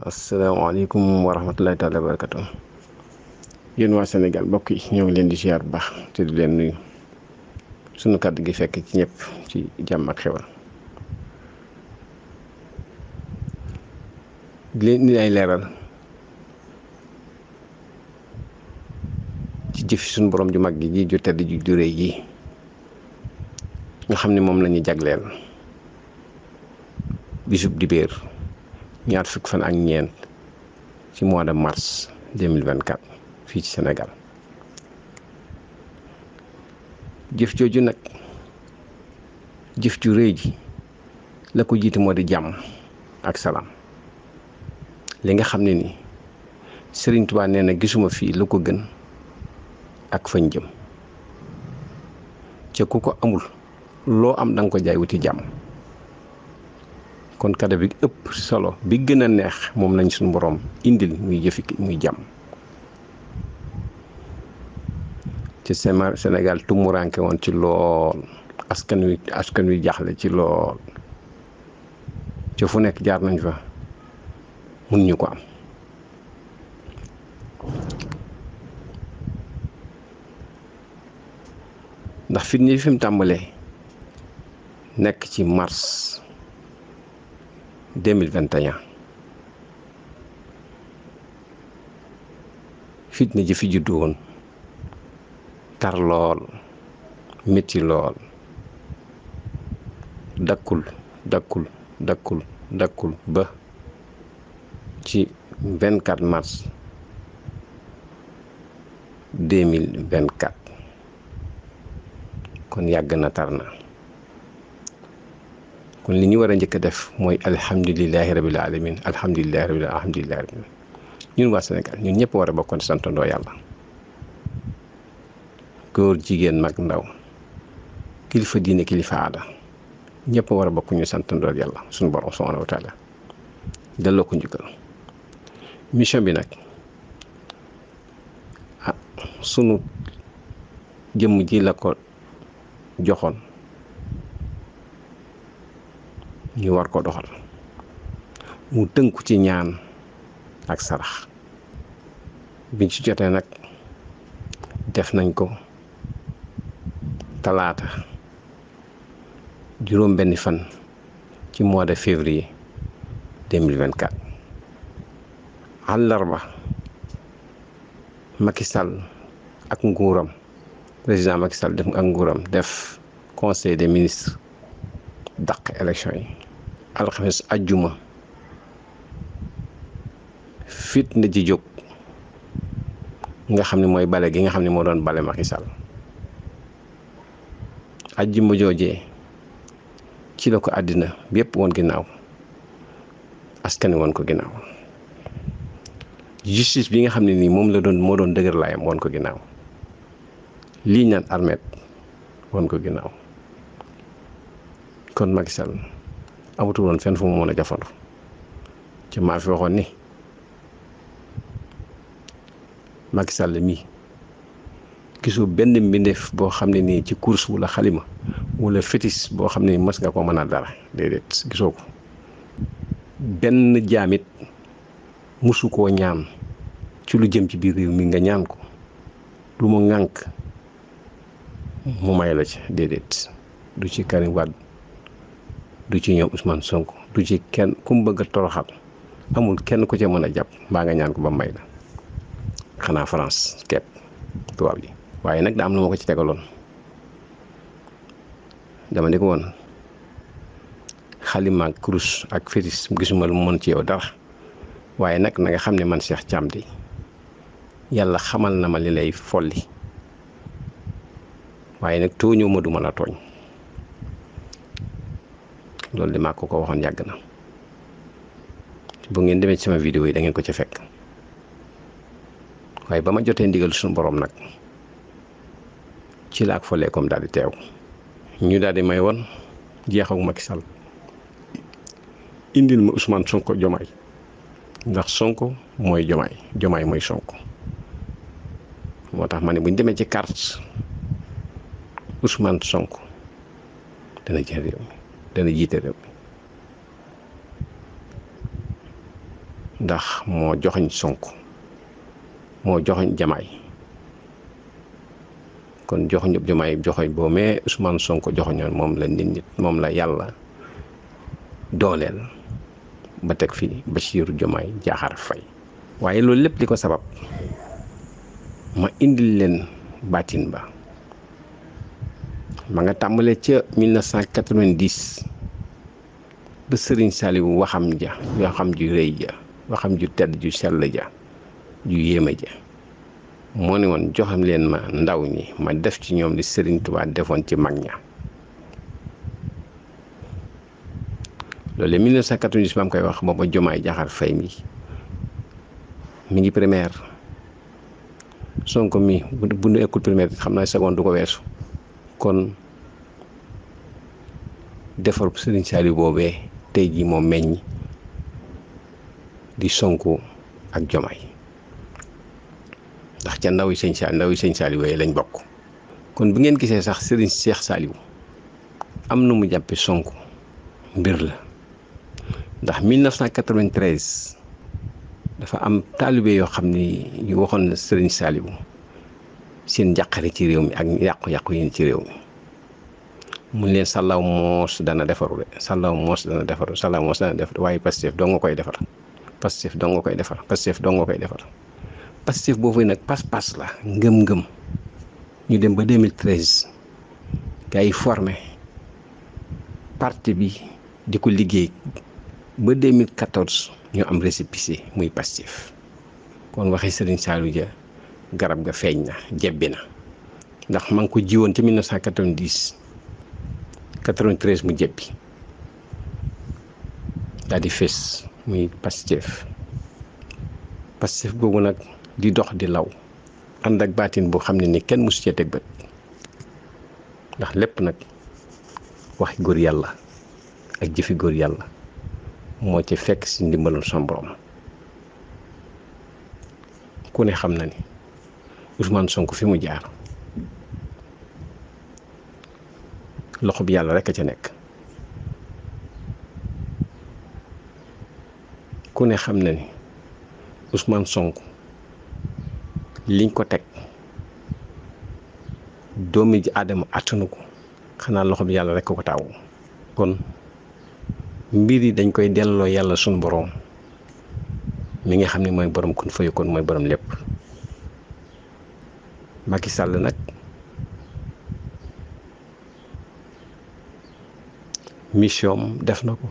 asalaamaaleykum wa rahmatulahi taala wa barakatu yéen waa Sénégal mbokk yi ñoo ngi leen di ziar bu baax te di leen nuyu sunu kàddu gi fekk ci ñëpp ci jàmm ak xewal di leen indi ay leeral ci jëfi suñu borom ju mag ji ju tedd ju réy ji nga xam ne moom la ñu jagleel bisub dibéer ñaar fukk fan ak ñeent ci mois de mars 2024 fii ci Sénégal jëf jooju nag jëf ju rëy ji la ko jiite moo di jàmm ak salaam li nga xam ne ni Sëriñ Tuubaa nee na gisuma fii lu ko gën ak fañ jëm ca ku ko amul loo am danga ko jaay wuti jàmm kon kàddu bi ëpp solo bi gën a neex moom lañ suñu borom indil muy jëfi muy jàmm ci Sénégal tumuranke woon ci lool askan wi jaaxle ci lool ca fu nekk jaar nañ fa mun ñu ko am ndax fitna yi fi mu tàmbalee nekk ci mars 2021 fitna ji fi juddu woon tar lool métti lool dakkul ba ci 24 mars 2024 kon yàgg na tar na kon li ñu war a njëkk a def mooy alhamdulilahi rabil alamin alhamdulilahi rabil alamin ñun waa Sénégal ñun ñëpp war a bokkoon santandoo yàlla góor jigéen mag ndaw kilifa diine kilifa aada ñëpp war a bokk ñu santandoo yàlla suñu borom subhanahu wa taala delloo ko njukkal mission bi nag sunu jëmm ji la ko joxoon ñu war ko doxal mu tënku ci ñaan ak sarax biñ ci jotee nag def nañ ko talaata juróom benni fan ci mois de février 2024 àllarba Macky Sall ak nguuram président Macky Sall def ak nguuram def conseil des ministres dàq élection yi alxames ajjuma fitna ji jóg nga xam ne mooy bale gi nga xam ne moo doon bale Macky Sall ajjuma joojee ci la ko àddina bépp woon ginnaaw askani woon ko ginnaaw justice bi nga xam ne nii moom moo doon dëgër laayam woon ko ginnaaw lii naan armet woon ko ginnaaw kon Macky Sall amatul woon fenn fu mu mën a jafandu ci maa fi waxoon ni Macky Sall mii gisoo benn mbindeef boo xam ne nii ci course wala xalima wala fétis boo xam ne mës nga ko mën a dara déedéet gisoo ko benn jaamit musu koo ñaan ci lu jëm ci biir réew mi nga ñaan ko lu mu ŋànk mu may la ci déedéet du ci Karim Wade du ci ñoom Ousmane Sonko du ci kenn ku mu bëgg a toroxal amul kenn ku ca mën a jàpp mbaa nga ñaan ko ba may la xanaa France kepp tubaab yi waaye nag daa am na ma ko ci tegaloon dama ne ko woon xalima ak kurus ak fétis gisuma lu mu mën ci yow dara waaye nag na nga xam ne man Cheikh Thiam di yàlla xamal na ma li lay folli waaye nag tooñoo ma du ma la tooñ loolu de maa ko waxoon yàgg na bu ngeen demee ci sama vidéo yi da ngeen ko ci fekk waaye ba ma jotee ndigal suñu borom nag ci la ak folee comme daal di teew ñu daal di may woon jeexagu Macky Sall indil ma Ousmane Sonko Jomaay ndax Sonko mooy Jomaay mooy Sonko moo tax ma ne bu ñu demee ci carte Ousmane Sonko dana jël réew mi dana jiite réew mi ndax moo joxoñ Sonko moo joxoñ Diomaye kon joxoñ Diomaye joxoñ boo mais Ousmane Sonko joxoñoon moom la nit moom la yàlla dooleel ba teg fi Bassirou Diomaye Diakhar Faye. waaye loolu lépp li ko sabab ma indil leen baatin ba ma nga tàmbalee ca 1990 ba Serigne Saliou waxam ju rëy ja waxam ju tedd ju sell ja ju yéeme ja moo ne woon joxam leen ma ndaw ñi ma def ci ñoom li Serigne Touba defoon ci mag ña. loolu 1990 ba mu koy wax booba Diomaye Diakhar Faye mi ngi primaire Sonko mi bu nu ekkul primaire xam naa seconde du ko weesu. kon defar Serigne Saliou boobee tey jii moom meññ di Sonko ak Diomaye ndax ca ndaw yi sëñ Saliou yooyu lañ bokk. kon bu ngeen gisee sax Serigne Cheikh Saliou am na mu jàppe Sonko mbir la ndax 1993 dafa am taalibe yoo xam ni yu waxoon na Serigne Saliou seen njàqare ci réew mi ak yàqu-yàqu yi ci réew mi mun leen sàllaw moos dana defaru de sàllaw moos dana defaru waaye Pastef doo nga koy defar Pastef doo nga koy defar Pastef boobu nag pas-pas la ngëm-ngëm ñu dem ba 2013 gars yi formé parti bi di ko liggéey ba 2014 ñu am récépissé muy Pastef kon waxi Serigne Saliou ja garab ga feeñ na jebbi na ndax ma ngi ko jiwoon ci 1990 93 mu jebbi daal di fés muy Pastef boobu nag di dox di law ànd ak baatin boo xam ne ni kenn mësu cee teg bët ndax lépp nag waxi góor yàlla ak jëfi góor yàlla moo ci fekk si ndimbalul son borom ku ne xam na ni Ousmane Sonko fi mu jaar loxo bi yàlla rek a ca nekk ku ne xam na ni Ousmane Sonko liñ ko teg doomi ji aadama attanu ko xanaa loxo bi yàlla rek ko taawu. kon mbir yi dañ koy delloo yàlla sunu boroom mi nga xam ne mooy borom kun fayakun mooy borom lépp. Macky Sall nag mission def na ko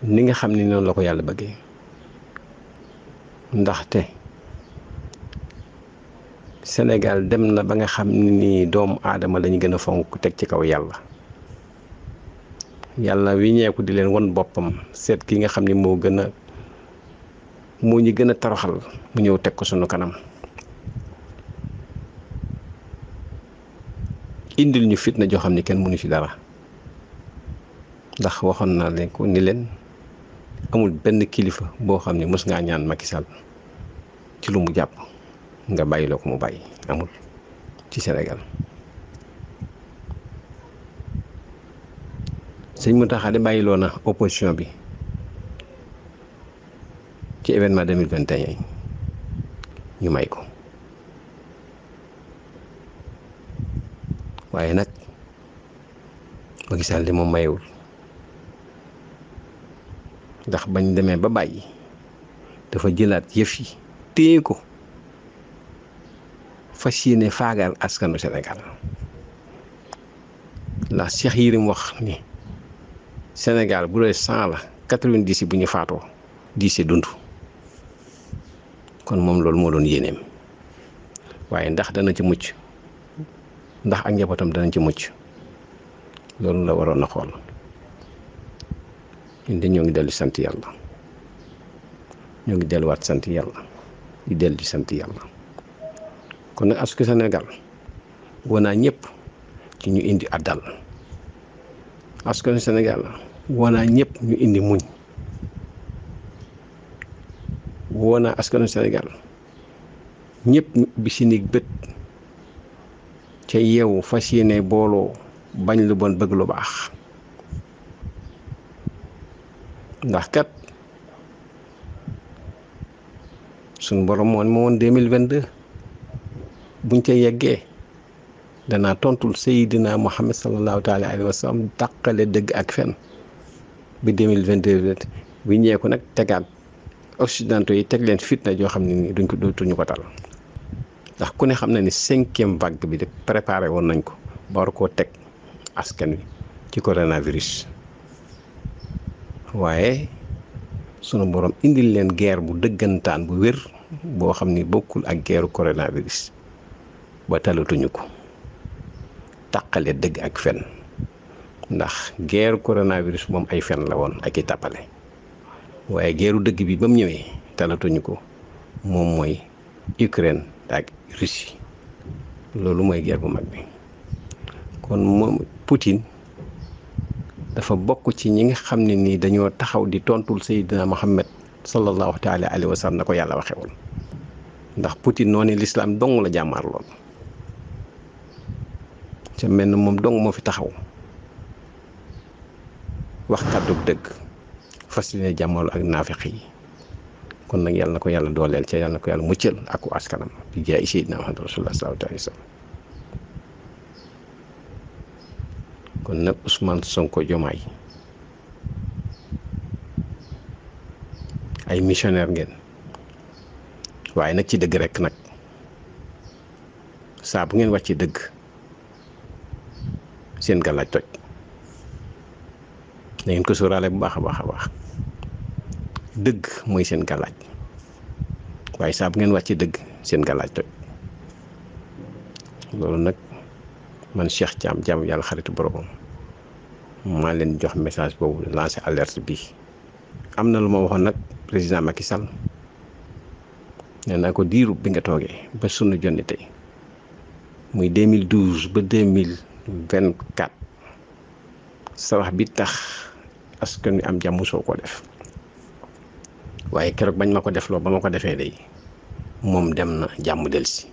ni nga xam ne noonu la ko yàlla bëggee ndaxte Sénégal dem na ba nga xam ni doomu aadama lañu gën a fonk teg ci kaw yàlla wi ñeeku di leen won boppam seet ki nga xam ni moo ñu gën a toroxal mu ñëw teg ko sunu kanam indil ñu fitna joo xam ni kenn mënu ci dara ndax waxoon naa leen ko ni leen amul benn kilifa boo xam ne mës ngaa ñaan Macky Sall ci lu mu jàpp nga bàyyi loo ko mu bàyyi amul ci Sénégal. sëñ Mountakha de bàyyiloo na opposition bi ci événement 2021 ñu may ko waaye nag Macky Sall de moom mayewul ndax bañ demee ba bàyyi dafa jëlaat yëf yi téye ko fas yéene faagaal askanu Sénégal ndax Cheikh Yérim wax ni Sénégal bu dee 100 la 90 bu ñu faatoo 10 dund kon moom loolu moo doon yéeneem waaye ndax dana ci mucc ndax ak njabootam danañ ci mucc loolu la waroon a xool ñun de ñoo ngi dellu sant yàlla ñoo ngi delluwaat sant yàlla di dellu sant yàlla kon nag askan Sénégal woo naa ñëpp ci ñu indi àddal askan Sénégal woo naa ñëpp ñu indi muñ woo naa askanu Sénégal ñëpp ñu ubbi si néeg bët ca yeewu fas yéene booloo bañ lu bon bëgg lu baax ndax kat suñ borom moo woon 2022 buñ ca yeggee danaa tontul Seydina Muhammad sallallahu taala alayhi wa sallam tàqale dëgg ak fen bi 2022 bi ñeeku nag tegaat occidentaux yi teg leen fitna joo xam ne ni dootuñu ko tal ndax ku ne xam na ni 5e vague bi de préparé woon nañ ko ba war koo teg askan wi ci coronavirus waaye sunu borom indil leen guerre bu dëggantaan bu wér boo xam ni bokkul ak guerre coronavirus ba talatuñu ko tàqale dëgg ak fen ndax guerre coronavirus moom ay fen la woon ak i tàppale waaye guerru dëgg bi ba mu ñëwee talatuñu ko moom mooy Ukraine ak Russie loolu mooy guerre bu mag bi kon moom Poutine dafa bokk ci ñi nga xam ne nii dañoo taxaw di tontul Seydina Muhammad sallallahu taala alayhi wa sallam na ko yàlla waxee woon ndax Poutine noonu lislaam dong la jàmmaar lool ca mel na moom dong moo fi taxaw wax kàddu dëgg fas yéene jàmmalu ak naafiq yi kon nag yàlla na ko yàlla dooleel ca yàlla na ko yàlla muccal ak ku askanam bi jaay Seydina Muhammad rasulullah sallallahu alayhi wa sallam kon nag Ousmane Sonko Diomaye ay missionnaire ngeen waaye nag ci dëgg rekk nag saa bu ngeen wàcc ci dëgg seen gàllaaj toj na ngeen ko sóoraale bu baax a baax a baax dëgg mooy seen gàllaaj waaye saa bu ngeen wàcc ci dëgg seen gàllaaj toj loolu nag man Cheikh Thiam jaamu yàlla xaritu borom maa leen jox message boobu lancé alerte bi am na lu ma waxoon nag président Macky Sall nee naa ko diiru bi nga toogee ba sunu jonni tey muy 2012 ba 2024 sa wax bi tax askan wi am jàmm soo ko def waaye keroog bañ ma ko defloo ba ma ko defee day moom dem na jàmm delsi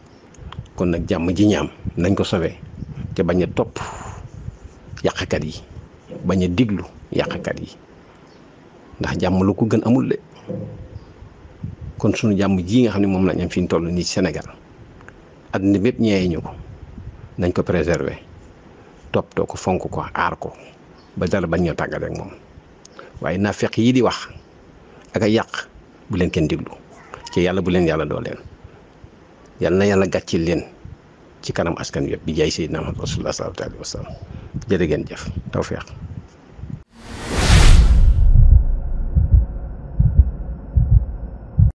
kon nag jàmm ji ñaam nañ ko sauvé te bañ a topp yàqkat yi bañ a diglu yàqkat yi ndax jàmm lu ko gën amul de kon sunu jàmm ji nga xam ne moom lañ am fi ñu toll nii Sénégal àddina bépp ñeeyi ñu ko nañ ko préserver toppatoo ko fonk ko aar ko ba dara bañ ñoo tàggat ak moom waaye naafeq yi di wax ak a yàq bu leen kenn diglu ci yàlla bu leen yàlla dooleel yàlla na yàlla gàccil leen ci kanam askan wi yëpp bi jaay Seydina Muhammad rasulullah sallallahu alayhi wa sallam jërë ngeen jëf tawfeex